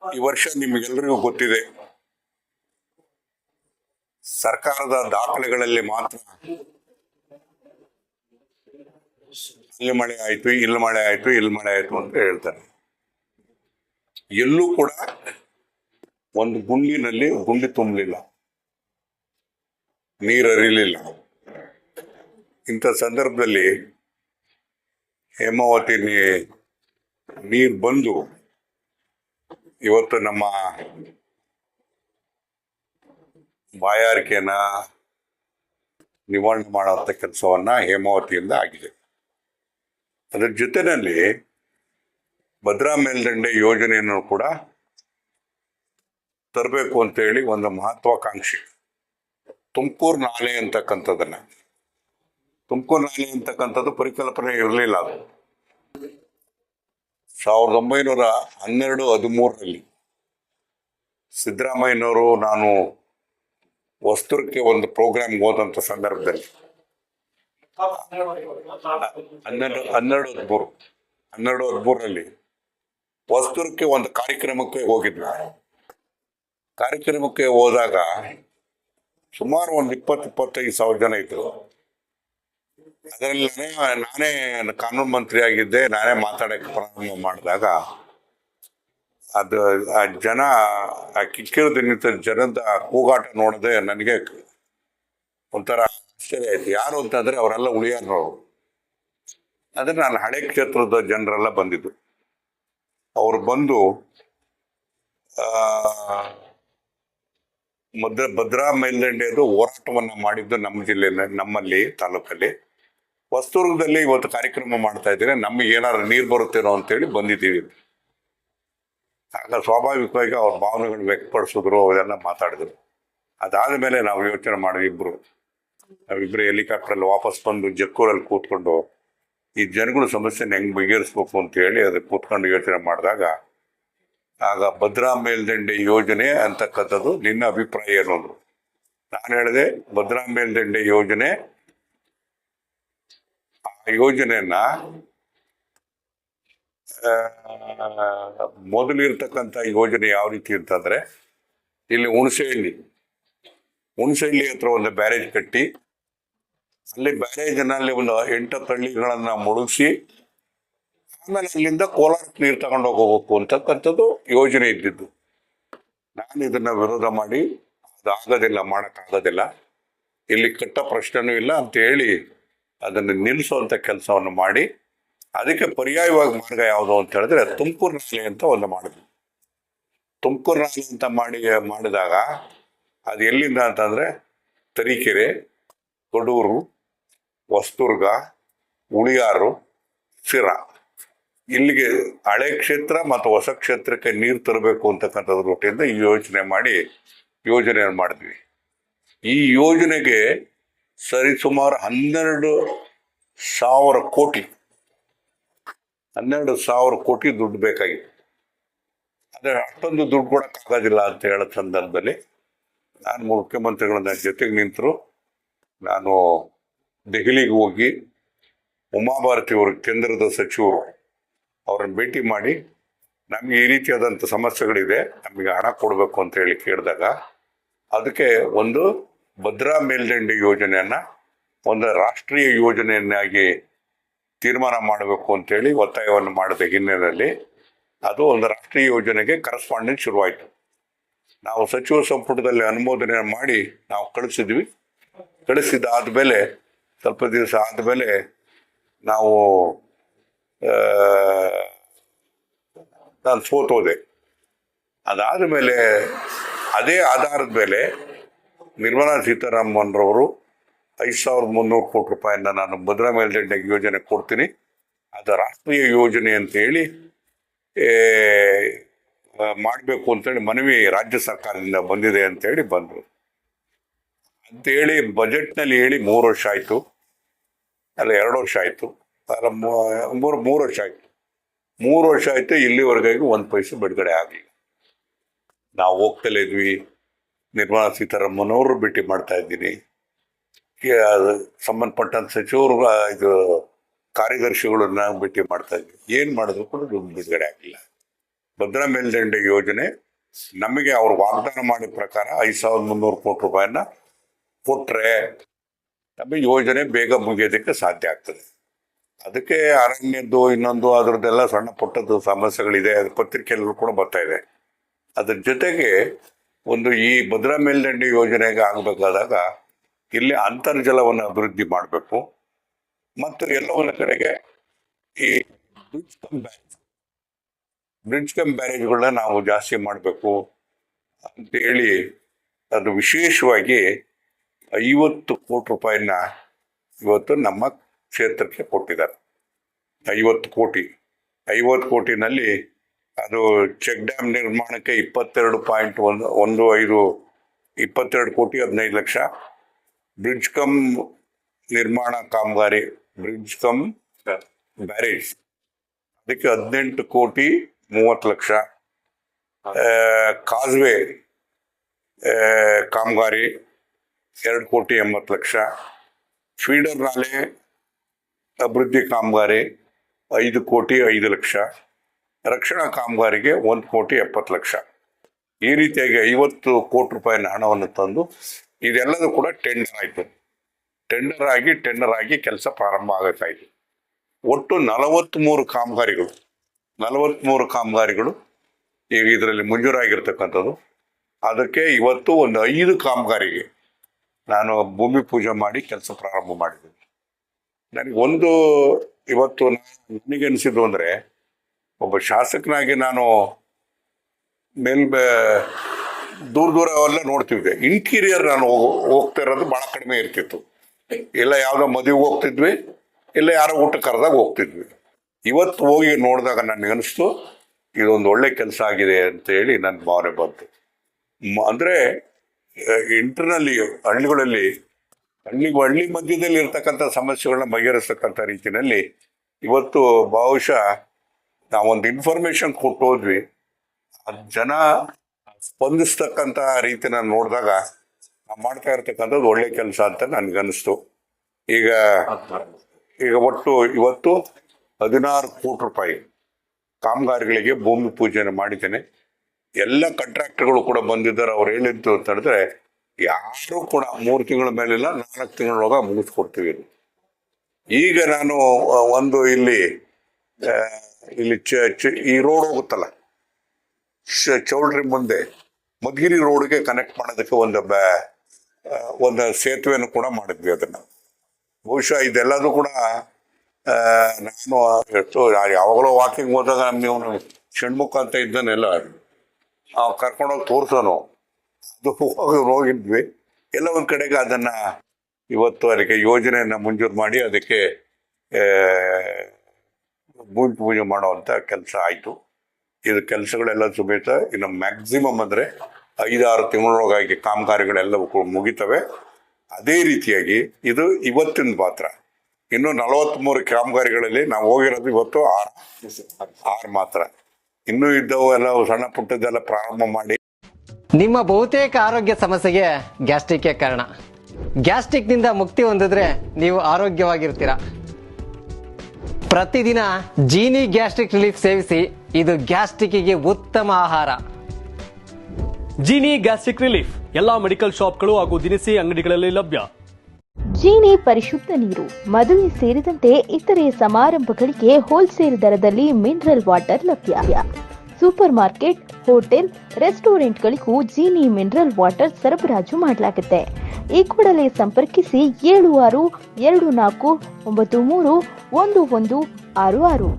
ಈ ವರ್ಷ ನಿಮಗೆಲ್ಲರಿಗೂ ಗೊತ್ತಿದೆ, ಸರ್ಕಾರದ ದಾಖಲೆಗಳಲ್ಲಿ ಮಾತ್ರ ಇಲ್ಲಿ ಮಳೆ ಆಯ್ತು, ಇಲ್ಲಿ ಮಳೆ ಆಯ್ತು, ಇಲ್ಲಿ ಮಳೆ ಆಯ್ತು ಅಂತ ಹೇಳ್ತಾರೆ. ಎಲ್ಲೂ ಕೂಡ ಒಂದು ಗುಂಡಿನಲ್ಲಿ ಗುಂಡಿ ತುಂಬಲಿಲ್ಲ, ನೀರು ಹರಿಲಿಲ್ಲ. ಇಂಥ ಸಂದರ್ಭದಲ್ಲಿ ಹೇಮಾವತಿ ನೀರು ಬಂದು ಇವತ್ತು ನಮ್ಮ ಬಾಯಾರಿಕೆಯನ್ನ ನಿವಾರಣೆ ಮಾಡುವಂಥ ಕೆಲಸವನ್ನ ಹೇಮಾವತಿಯಿಂದ ಆಗಿದೆ. ಅದರ ಜೊತೆಯಲ್ಲಿ ಭದ್ರಾ ಮೇಲ್ದಂಡೆ ಯೋಜನೆಯನ್ನು ಕೂಡ ತರಬೇಕು ಅಂತೇಳಿ ಒಂದು ಮಹತ್ವಾಕಾಂಕ್ಷಿ ತುಮಕೂರು ನಾಲೆ ಅಂತಕ್ಕಂಥದ್ದು ಪರಿಕಲ್ಪನೆ ಇರಲಿಲ್ಲ. ಅದು 1912-13ರಲ್ಲಿ ಸಿದ್ದರಾಮಯ್ಯನವರು ನಾನು ವಸ್ತುರ್ಕ್ಕೆ ಒಂದು ಪ್ರೋಗ್ರಾಮ್ ಹೋದಂಥ ಸಂದರ್ಭದಲ್ಲಿ 12-13ರಲ್ಲಿ ವಸ್ತುರ್ಕ್ಕೆ ಒಂದು ಕಾರ್ಯಕ್ರಮಕ್ಕೆ ಹೋಗಿದ್ವಿ. ಕಾರ್ಯಕ್ರಮಕ್ಕೆ ಹೋದಾಗ ಸುಮಾರು ಒಂದು 20-25 ಸಾವಿರ ಜನ ಇದ್ರು. ಅದರಲ್ಲಿ ನಾನೇ ಕಾನೂನು ಮಂತ್ರಿ ಆಗಿದ್ದೆ. ನಾನೇ ಮಾತಾಡಕ್ಕೆ ಪ್ರಾರಂಭ ಮಾಡಿದಾಗ ಅದು ಆ ಜನ ಆ ಕಿಕ್ಕಿರಿದು ನಿಂತ ಜನದ ಕೂಗಾಟ ನೋಡದೆ ನನಗೆ ಒಂಥರ ಆಶ್ಚರ್ಯ ಆಯ್ತು. ಯಾರು ಅಂತಂದ್ರೆ ಅವರೆಲ್ಲ ಉಳಿಯಾರನವರು. ಅಂದ್ರೆ ನಾನು ಹಳೆ ಕ್ಷೇತ್ರದ ಜನರೆಲ್ಲ ಬಂದಿದ್ದು. ಅವ್ರು ಬಂದು ಭದ್ರಾ ಮೇಲ್ದಂಡೆದು ಹೋರಾಟವನ್ನ ಮಾಡಿದ್ದು ನಮ್ಮ ನಮ್ಮಲ್ಲಿ ತಾಲೂಕಲ್ಲಿ. ಹೊಸದುರ್ಗದಲ್ಲಿ ಇವತ್ತು ಕಾರ್ಯಕ್ರಮ ಮಾಡ್ತಾ ಇದ್ದೀರಿ, ನಮಗೆ ಏನಾದ್ರು ನೀರು ಬರುತ್ತೇನೋ ಅಂತೇಳಿ ಬಂದಿದ್ದೀವಿ. ಆಗ ಸ್ವಾಭಾವಿಕವಾಗಿ ಅವ್ರ ಭಾವನೆಗಳು ವ್ಯಕ್ತಪಡಿಸಿದ್ರು, ಅವೆಲ್ಲ ಮಾತಾಡಿದ್ರು. ಅದಾದ ಮೇಲೆ ನಾವು ಯೋಚನೆ ಮಾಡಿದ್ವಿ, ನಾವಿಬ್ರು ಹೆಲಿಕಾಪ್ಟರಲ್ಲಿ ವಾಪಸ್ ಬಂದು ಜಕ್ಕೂರಲ್ಲಿ ಕೂತ್ಕೊಂಡು ಈ ಜನಗಳ ಸಮಸ್ಯೆನ ಹೆಂಗ್ ಬಗೆಹರಿಸ್ಬೇಕು ಅಂತ ಹೇಳಿ ಅದಕ್ಕೆ ಕೂತ್ಕೊಂಡು ಯೋಚನೆ ಮಾಡಿದಾಗ ಆಗ ಭದ್ರಾ ಮೇಲ್ದಂಡೆ ಯೋಜನೆ ಅಂತಕ್ಕಂಥದ್ದು ನಿನ್ನ ಅಭಿಪ್ರಾಯ ಏನು ಅಂದ್ರು. ನಾನು ಹೇಳಿದೆ, ಭದ್ರಾ ಮೇಲ್ದಂಡೆ ಯೋಜನೆ, ಆ ಯೋಜನೆಯನ್ನ ಮೊದಲಿರ್ತಕ್ಕಂಥ ಯೋಜನೆ ಯಾವ ರೀತಿ ಅಂತಂದ್ರೆ, ಇಲ್ಲಿ ಹುಣಸೆಹಳ್ಳಿ ಹತ್ರ ಒಂದು ಬ್ಯಾರೇಜ್ ಕಟ್ಟಿ, ಅಲ್ಲಿ ಬ್ಯಾರೇಜ್ನಲ್ಲಿ ಒಂದು 8 ಹಳ್ಳಿಗಳನ್ನ ಮುಳುಗಿಸಿ ಆಮೇಲೆ ಅಲ್ಲಿಂದ ಕೋಲಾರಕ್ಕೆ ನೀರು ತಗೊಂಡು ಹೋಗ್ಬೇಕು ಅಂತಕ್ಕಂಥದ್ದು ಯೋಜನೆ ಇದ್ದಿದ್ದು. ನಾನು ಇದನ್ನ ವಿರೋಧ ಮಾಡಿ ಅದಾಗೋದಿಲ್ಲ, ಮಾಡೋಕ್ಕಾಗೋದಿಲ್ಲ, ಇಲ್ಲಿ ಕಟ್ಟ ಪ್ರಶ್ನೆನೂ ಇಲ್ಲ ಅಂತ ಹೇಳಿ ಅದನ್ನು ನಿಲ್ಲಿಸುವಂಥ ಕೆಲಸವನ್ನು ಮಾಡಿ, ಅದಕ್ಕೆ ಪರ್ಯಾಯವಾಗಿ ಮಾರ್ಗ ಯಾವುದು ಅಂತ ಹೇಳಿದ್ರೆ ತುಮಕೂರು ನಾಲೆ ಅಂತ ಒಂದು ಮಾಡಿದ್ವಿ. ತುಮಕೂರು ನಾಲೆ ಅಂತ ಮಾಡಿದಾಗ ಅದು ಎಲ್ಲಿಂದ ಅಂತಂದ್ರೆ ತರೀಕೆರೆ, ಕಡೂರು, ಹೊಸದುರ್ಗ, ಉಳಿಯಾರು, ಸಿರಾ, ಇಲ್ಲಿಗೆ ಹಳೆ ಕ್ಷೇತ್ರ ಮತ್ತು ಹೊಸ ಕ್ಷೇತ್ರಕ್ಕೆ ನೀರು ತರಬೇಕು ಅಂತಕ್ಕಂಥದ್ರ ಒಟ್ಟಿಂದ ಈ ಯೋಜನೆಯನ್ನು ಮಾಡಿದ್ವಿ. ಈ ಯೋಜನೆಗೆ ಸರಿಸುಮಾರು 12,000 ಕೋಟಿ ದುಡ್ಡು ಬೇಕಾಗಿತ್ತು. ಆದರೆ ಅಷ್ಟೊಂದು ದುಡ್ಡು ಕೊಡೋಕ್ಕಾಗೋದಿಲ್ಲ ಅಂತ ಹೇಳೋ ಸಂದರ್ಭದಲ್ಲಿ ನಾನು ಮುಖ್ಯಮಂತ್ರಿಗಳನ್ನ ಜೊತೆಗೆ ನಿಂತರು. ನಾನು ದೆಹಲಿಗೆ ಹೋಗಿ ಉಮಾಭಾರತಿ ಅವರು, ಕೇಂದ್ರದ ಸಚಿವರು, ಅವ್ರನ್ನ ಭೇಟಿ ಮಾಡಿ ನಮ್ಗೆ ಈ ರೀತಿಯಾದಂಥ ಸಮಸ್ಯೆಗಳಿದೆ, ನಮಗೆ ಹಣ ಕೊಡಬೇಕು ಅಂತ ಹೇಳಿ ಕೇಳಿದಾಗ ಅದಕ್ಕೆ ಒಂದು ಭದ್ರಾ ಮೇಲ್ದಂಡೆ ಯೋಜನೆಯನ್ನ ಒಂದು ರಾಷ್ಟ್ರೀಯ ಯೋಜನೆಯನ್ನಾಗಿ ತೀರ್ಮಾನ ಮಾಡಬೇಕು ಅಂತೇಳಿ ಒತ್ತಾಯವನ್ನು ಮಾಡಿದ ಹಿನ್ನೆಲೆಯಲ್ಲಿ ಅದು ಒಂದು ರಾಷ್ಟ್ರೀಯ ಯೋಜನೆಗೆ ಕರೆಸ್ಪಾಂಡೆನ್ಸ್ ಶುರುವಾಯಿತು. ನಾವು ಸಚಿವ ಸಂಪುಟದಲ್ಲಿ ಅನುಮೋದನೆ ಮಾಡಿ ನಾವು ಕಳಿಸಿದ್ದಾದ್ಮೇಲೆ ಸ್ವಲ್ಪ ದಿವಸ ಆದಮೇಲೆ ನಾವು ನಾನು ಸೋತೋದೆ. ಅದಾದ ಮೇಲೆ ಅದೇ ಆಧಾರದ ಮೇಲೆ ನಿರ್ಮಲಾ ಸೀತಾರಾಮನ್ ರವರು 5,300 ಕೋಟಿ ರೂಪಾಯಿನ ನಾನು ಭದ್ರಾ ಮೇಲ್ದಂಡೆ ಯೋಜನೆ ಕೊಡ್ತೀನಿ, ಅದು ರಾಷ್ಟ್ರೀಯ ಯೋಜನೆ ಅಂತ ಹೇಳಿ ಮಾಡಬೇಕು ಅಂತೇಳಿ ಮನವಿ ರಾಜ್ಯ ಸರ್ಕಾರದಿಂದ ಬಂದಿದೆ ಅಂತೇಳಿ ಬಂದರು. ಅಂತೇಳಿ ಬಜೆಟ್ನಲ್ಲಿ ಹೇಳಿ 3 ವರ್ಷ ಆಯಿತು, ಅಲ್ಲ 2 ವರ್ಷ ಆಯಿತು, ಅಲ್ಲ 3 ವರ್ಷ ಆಯಿತು. 3 ವರ್ಷ ಆಯಿತು, ಇಲ್ಲಿವರೆಗಾಗಿ 1 ಪೈಸೆ ಬಿಡುಗಡೆ ಆಗಲಿಲ್ಲ. ನಾವು ಹೋಗ್ತಲೇ ಇದ್ವಿ, ನಿರ್ಮಲಾ ಸೀತಾರಾಮನ್ ಅವರು ಭೇಟಿ ಮಾಡ್ತಾ ಇದ್ದೀನಿ, ಸಂಬಂಧಪಟ್ಟಂತ ಸಚಿವರು ಕಾರ್ಯದರ್ಶಿಗಳನ್ನ ಭೇಟಿ ಮಾಡ್ತಾ ಇದ್ವಿ. ಏನು ಮಾಡಿದ್ರು ಕೂಡ ದುಡ್ಡು ಬಿಡುಗಡೆ ಆಗಲಿಲ್ಲ. ಭದ್ರಾ ಮೇಲ್ದಂಡೆ ಯೋಜನೆ ನಮಗೆ ಅವ್ರು ವಾಗ್ದಾನ ಮಾಡಿದ ಪ್ರಕಾರ 5,300 ಕೋಟಿ ರೂಪಾಯಿನ ಕೊಟ್ರೆ ನಮಗೆ ಯೋಜನೆ ಬೇಗ ಮುಗಿಯೋದಕ್ಕೆ ಸಾಧ್ಯ ಆಗ್ತದೆ. ಅದಕ್ಕೆ ಅರಣ್ಯದ್ದು ಇನ್ನೊಂದು ಅದರದ್ದೆಲ್ಲ ಸಣ್ಣ ಪುಟ್ಟದ್ದು ಸಮಸ್ಯೆಗಳಿದೆ, ಅದು ಪತ್ರಿಕೆಯಲ್ಲೂ ಕೂಡ ಬರ್ತಾ ಇದೆ. ಅದ್ರ ಜೊತೆಗೆ ಒಂದು ಈ ಭದ್ರಾ ಮೇಲ್ದಂಡೆ ಯೋಜನೆಗೆ ಆಗಬೇಕಾದಾಗ ಇಲ್ಲಿ ಅಂತರ್ಜಲವನ್ನು ಅಭಿವೃದ್ಧಿ ಮಾಡಬೇಕು ಮತ್ತು ಎಲ್ಲ ಒಂದು ಕಡೆಗೆ ಈ ಬ್ರಿಡ್ಜ್ ಕಮ್ ಬ್ಯಾರೇಜ್ಗಳನ್ನ ನಾವು ಜಾಸ್ತಿ ಮಾಡಬೇಕು ಅಂತೇಳಿ ಅದು ವಿಶೇಷವಾಗಿ 50 ಕೋಟಿ ರೂಪಾಯಿನ ಇವತ್ತು ನಮ್ಮ ಕ್ಷೇತ್ರಕ್ಕೆ ಕೊಟ್ಟಿದ್ದಾರೆ. 50 ಕೋಟಿನಲ್ಲಿ ಅದು ಚೆಕ್ ಡ್ಯಾಮ್ ನಿರ್ಮಾಣಕ್ಕೆ 22 ಕೋಟಿ 15 ಲಕ್ಷ, ಬ್ರಿಡ್ಜ್ ಕಮ್ ನಿರ್ಮಾಣ ಕಾಮಗಾರಿ ಬ್ರಿಡ್ಜ್ ಕಮ್ ಬ್ಯಾರೇಜ್ ಅದಕ್ಕೆ 18 ಕೋಟಿ 30 ಲಕ್ಷ, ಕಾಸ್ವೇ ಕಾಮಗಾರಿ 2 ಕೋಟಿ 80 ಲಕ್ಷ, ಫೀಡರ್ ನಾಲೆ ಅಭಿವೃದ್ಧಿ ಕಾಮಗಾರಿ 5 ಕೋಟಿ 5 ಲಕ್ಷ, ರಕ್ಷಣಾ ಕಾಮಗಾರಿಗೆ 1 ಕೋಟಿ 70 ಲಕ್ಷ. ಈ ರೀತಿಯಾಗಿ 50 ಕೋಟಿ ರೂಪಾಯಿನ ಹಣವನ್ನು ತಂದು ಇದೆಲ್ಲದೂ ಕೂಡ ಟೆಂಡರ್ ಆಗಿ ಕೆಲಸ ಪ್ರಾರಂಭ ಆಗುತ್ತಾಯಿತು. ಒಟ್ಟು 43 ಕಾಮಗಾರಿಗಳು ಈಗ ಇದರಲ್ಲಿ ಮಂಜೂರಾಗಿರ್ತಕ್ಕಂಥದ್ದು. ಅದಕ್ಕೆ ಇವತ್ತು ಒಂದು 5 ಕಾಮಗಾರಿಗೆ ನಾನು ಭೂಮಿ ಪೂಜೆ ಮಾಡಿ ಕೆಲಸ ಪ್ರಾರಂಭ ಮಾಡಿದ್ದೀನಿ. ನನಗೊಂದು ಇವತ್ತು ನನಗನ್ಸಿದ್ದು ಅಂದರೆ, ಒಬ್ಬ ಶಾಸಕನಾಗಿ ನಾನು ದೂರ ಎಲ್ಲ ನೋಡ್ತಿದ್ದೆ. ಇಂಟೀರಿಯರ್ ನಾನು ಹೋಗ್ತಾ ಇರೋದು ಭಾಳ ಕಡಿಮೆ ಇರ್ತಿತ್ತು. ಇಲ್ಲ ಯಾವುದೋ ಮದುವೆಗೆ ಹೋಗ್ತಿದ್ವಿ, ಇಲ್ಲ ಯಾರೋ ಊಟ ಕರೆದಾಗ ಹೋಗ್ತಿದ್ವಿ. ಇವತ್ತು ಹೋಗಿ ನೋಡಿದಾಗ ನನಗನ್ನಿಸ್ತು ಇದೊಂದು ಒಳ್ಳೆ ಕೆಲಸ ಆಗಿದೆ ಅಂತ ಹೇಳಿ ನನ್ನ ಭಾವನೆ ಬಂತು. ಅಂದರೆ ಇಂಟರ್ನಲ್ಲಿ ಹಳ್ಳಿಗಳಲ್ಲಿ ಹಳ್ಳಿ ಮಧ್ಯದಲ್ಲಿ ಇರ್ತಕ್ಕಂಥ ಸಮಸ್ಯೆಗಳನ್ನ ಬಗೆಹರಿಸ್ತಕ್ಕಂಥ ರೀತಿಯಲ್ಲಿ ಇವತ್ತು ಬಹುಶಃ ನಾವೊಂದು ಇನ್ಫಾರ್ಮೇಶನ್ ಕೊಟ್ಟು ಹೋದ್ವಿ, ಜನ ಸ್ಪಂದಿಸ್ತಕ್ಕಂಥ ರೀತಿನ ನೋಡಿದಾಗ ನಾವು ಮಾಡ್ತಾ ಇರ್ತಕ್ಕಂಥದ್ದು ಒಳ್ಳೆ ಕೆಲಸ ಅಂತ ನನಗನ್ನಿಸ್ತು. ಈಗ ಒಟ್ಟು ಇವತ್ತು 16 ಕೋಟಿ ರೂಪಾಯಿ ಕಾಮಗಾರಿಗಳಿಗೆ ಭೂಮಿ ಪೂಜೆಯನ್ನು ಮಾಡಿದ್ದೇನೆ. ಎಲ್ಲ ಕಾಂಟ್ರಾಕ್ಟರ್ಗಳು ಕೂಡ ಬಂದಿದ್ದಾರೆ. ಅವ್ರು ಹೇಳಿದ್ದು ಅಂತ ಹೇಳಿದ್ರೆ, ಯಾರು ಕೂಡ 3 ತಿಂಗಳ ಮೇಲಿಲ್ಲ 4 ತಿಂಗಳೊಳಗೆ ಮುಗಿಸ್ಕೊಡ್ತೀವಿ. ಈಗ ನಾನು ಒಂದು ಇಲ್ಲಿ ಈ ರೋಡ್ ಹೋಗುತ್ತಲ್ಲ ಚೌಲ್ಟ್ರಿ ಮುಂದೆ ಮಧುಗಿರಿ ರೋಡ್ಗೆ ಕನೆಕ್ಟ್ ಮಾಡೋದಕ್ಕೆ ಒಂದು ಸೇತುವೆಯನ್ನು ಕೂಡ ಮಾಡಿದ್ವಿ. ಅದನ್ನು ಬಹುಶಃ ಇದೆಲ್ಲದೂ ಕೂಡ ನಾನು ಯಾವಾಗಲೂ ವಾಕಿಂಗ್ ಹೋದಾಗ ನೀವು ಷಣ್ಮುಖ ಅಂತ ಇದ್ದಾನೆಲ್ಲ ಕರ್ಕೊಂಡೋಗಿ ತೋರಿಸೋನು, ಅದು ಹೋಗಿದ್ವಿ. ಎಲ್ಲ ಒಂದು ಕಡೆಗೆ ಅದನ್ನು ಇವತ್ತು ಅದಕ್ಕೆ ಯೋಜನೆಯನ್ನು ಮಂಜೂರು ಮಾಡಿ ಅದಕ್ಕೆ ಭೂಮಿ ಪೂಜೆ ಮಾಡುವಂಥ ಕೆಲಸ ಆಯಿತು. ಇದು ಕೆಲಸಗಳೆಲ್ಲ ಸಮೇತ ಇನ್ನು ಮ್ಯಾಕ್ಸಿಮಮ್ ಅಂದರೆ 5-6 ತಿಂಗಳೊಳಗಾಗಿ ಕಾಮಗಾರಿಗಳೆಲ್ಲವೂ ಮುಗಿತವೆ. ಅದೇ ರೀತಿಯಾಗಿ ಇದು ಇವತ್ತಿನ ಪಾತ್ರ. ಇನ್ನು 43 ಕಾಮಗಾರಿಗಳಲ್ಲಿ ನಾವು ಹೋಗಿರೋದು ಇವತ್ತು 6 ಮಾತ್ರ. ಇನ್ನೂ ಇದ್ದವು ಎಲ್ಲ ಸಣ್ಣ ಪುಟ್ಟದೆಲ್ಲ ಪ್ರಾರಂಭ ಮಾಡಿ. ನಿಮ್ಮ ಬಹುತೇಕ ಆರೋಗ್ಯ ಸಮಸ್ಯೆಗೆ ಗ್ಯಾಸ್ಟ್ರಿಕ್ ಕಾರಣ. ಗ್ಯಾಸ್ಟ್ರಿಕ್ನಿಂದ ಮುಕ್ತಿ ಹೊಂದಿದ್ರೆ ನೀವು ಆರೋಗ್ಯವಾಗಿರ್ತೀರ. ಪ್ರತಿದಿನ ಜೀನಿ ಗ್ಯಾಸ್ಟ್ರಿಕ್ ರಿಲೀಫ್ ಸೇವಿಸಿ. ಇದು ಗ್ಯಾಸ್ಟ್ರಿಕ್ಗೆ ಉತ್ತಮ ಆಹಾರ. ಜೀನಿ ಗ್ಯಾಸ್ಟ್ರಿಕ್ ರಿಲೀಫ್ ಎಲ್ಲಾ ಮೆಡಿಕಲ್ ಶಾಪ್ಗಳು ಹಾಗೂ ದಿನಸಿ ಅಂಗಡಿಗಳಲ್ಲಿ ಲಭ್ಯ. ಜೀನಿ ಪರಿಶುದ್ಧ ನೀರು, ಮದುವೆ ಸೇರಿದಂತೆ ಇತರೆ ಸಮಾರಂಭಗಳಿಗೆ ಹೋಲ್ಸೇಲ್ ದರದಲ್ಲಿ ಮಿನರಲ್ ವಾಟರ್ ಲಭ್ಯ. ಸೂಪರ್ ಮಾರ್ಕೆಟ್, ಹೋಟೆಲ್, ರೆಸ್ಟೋರೆಂಟ್ಗಳಿಗೂ ಜೀನಿ ಮಿನರಲ್ ವಾಟರ್ ಸರಬರಾಜು ಮಾಡಲಾಗುತ್ತೆ. ಈ ಕೂಡಲೇ ಸಂಪರ್ಕಿಸಿ 7624931166.